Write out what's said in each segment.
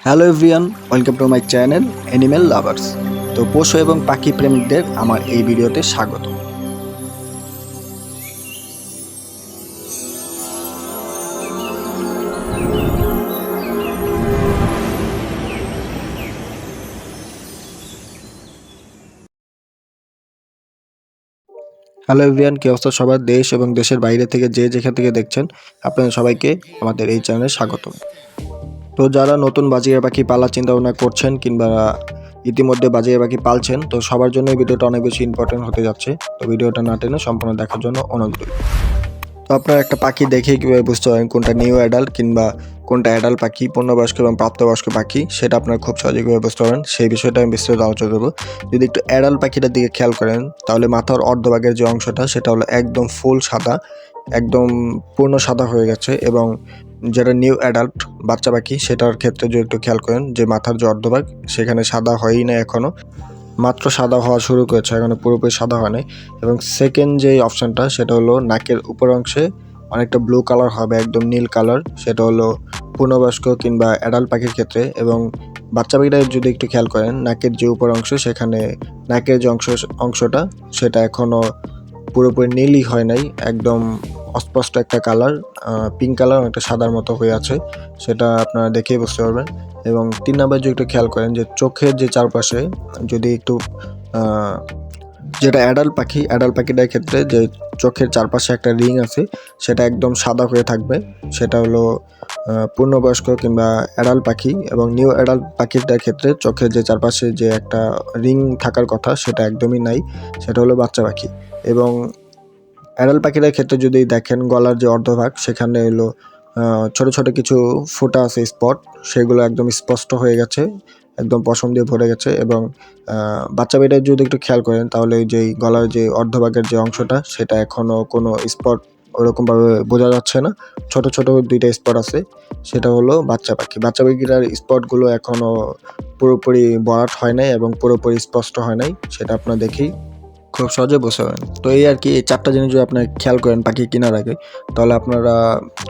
Hello everyone, welcome to my channel animal lovers. তো পশু এবং পাখি প্রেমিকদের আমার এই ভিডিওতে স্বাগত। হ্যালো এভরিওয়ান, কি অবস্থা সবার? দেশ এবং দেশের বাইরে থেকে যে যেখান থেকে দেখছেন, আপনাদের সবাইকে আমাদের এই চ্যানেলে স্বাগত। তো যারা নতুন বাজিগার পাখি পালার চিন্তা ভাবনা করছেন কিংবা ইতিমধ্যে বাজিগার পাখি পালছেন, তো সবার জন্য এই ভিডিওটা অনেক বেশি ইম্পর্টেন্ট হতে যাচ্ছে। তো ভিডিওটা না টেনে সম্পূর্ণ দেখার জন্য অনুরোধ রইল। তো আপনারা একটা পাখি দেখে কীভাবে বুঝতে পারেন কোনটা নিউ অ্যাডাল্ট কিংবা কোনটা অ্যাডাল্ট পাখি, পূর্ণবয়স্ক এবং প্রাপ্তবয়স্ক পাখি, সেটা আপনারা খুব সহজেই কীভাবে বুঝতে পারেন সেই বিষয়টা আমি বিস্তারিত আলোচনা করবো। যদি একটু অ্যাডাল্ট পাখিটার দিকে খেয়াল করেন, তাহলে মাথার অর্ধভাগের যে অংশটা সেটা হলো একদম ফুল সাদা, একদম পূর্ণ সাদা হয়ে গেছে। এবং যেটা নিউ অ্যাডাল্ট বাচ্চা পাখি, সেটার ক্ষেত্রে যদি একটু খেয়াল করেন যে মাথার যে অর্ধভাগ সেখানে সাদা হয়ই না, এখনও মাত্র সাদা হওয়া শুরু করেছে, এখনো পুরোপুরি সাদা হয় নাই। এবং সেকেন্ড যে অপশানটা সেটা হলো নাকের উপর অংশে অনেকটা ব্লু কালার হবে, একদম নীল কালার, সেটা হলো পূর্ণবয়স্ক কিংবা অ্যাডাল্ট পাখির ক্ষেত্রে। এবং বাচ্চা পাখিটা যদি একটু খেয়াল করেন, নাকের যে উপর অংশ, সেখানে নাকের যে অংশটা সেটা এখনও পুরোপুরি নীলই হয় নাই, একদম অস্পষ্ট একটা কালার, পিঙ্ক কালার, অনেকটা সাদার মতো হয়ে আছে, সেটা আপনারা দেখেই বুঝতে পারবেন। এবং 3 নাম্বার যদি একটু খেয়াল করেন যে চোখের যে চারপাশে যদি একটু যেটা অ্যাডাল্ট পাখিটার ক্ষেত্রে যে চোখের চারপাশে একটা রিং আছে, সেটা একদম সাদা হয়ে থাকবে, সেটা হলো পূর্ণবয়স্ক কিংবা অ্যাডাল্ট পাখি। এবং নিউ অ্যাডাল্ট পাখিটার ক্ষেত্রে চোখের যে চারপাশে যে একটা রিং থাকার কথা সেটা একদমই নাই, সেটা হলো বাচ্চা পাখি। এবং অ্যাডাল্ট পাখিটার ক্ষেত্রে যদি দেখেন, গলার যে অর্ধভাগ সেখানে হলো ছোট ছোট কিছু ফোঁটা আছে, স্পট, সেগুলো একদম স্পষ্ট হয়ে গেছে, একদম পশম দিয়ে ভরে গেছে। এবং বাচ্চা পাখিটা যদি একটু খেয়াল করেন, তাহলে যেই গলার যে অর্ধভাগের যে অংশটা সেটা এখনও কোনো স্পট ওরকমভাবে বোঝা যাচ্ছে না, ছোট ছোট 2টা স্পট আছে, সেটা হলো বাচ্চা পাখিটার স্পটগুলো এখনও পুরোপুরি ভরাট হয় নাই এবং পুরোপুরি স্পষ্ট হয় নাই, সেটা আপনারা দেখেই খুব সহজে বুঝতে পারেন। তো এই আর কি, এই 4টা জিনিস যদি আপনারা খেয়াল করেন পাখি কেনার আগে, তাহলে আপনারা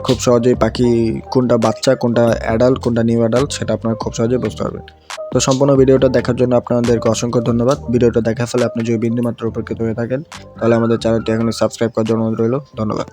খুব সহজেই পাখি কোনটা বাচ্চা, কোনটা অ্যাডাল্ট, কোনটা নিউ অ্যাডাল্ট, সেটা আপনারা খুব সহজেই বুঝতে পারবেন। তো সম্পূর্ণ ভিডিওটা দেখার জন্য আপনাদেরকে অসংখ্য ধন্যবাদ। ভিডিওটা দেখার ফলে আপনি যদি বিন্দুমাত্র উপকৃত হয়ে থাকেন, তাহলে আমাদের চ্যানেলটি এখনই সাবস্ক্রাইব করার জন্য অনুরোধ রইল। ধন্যবাদ।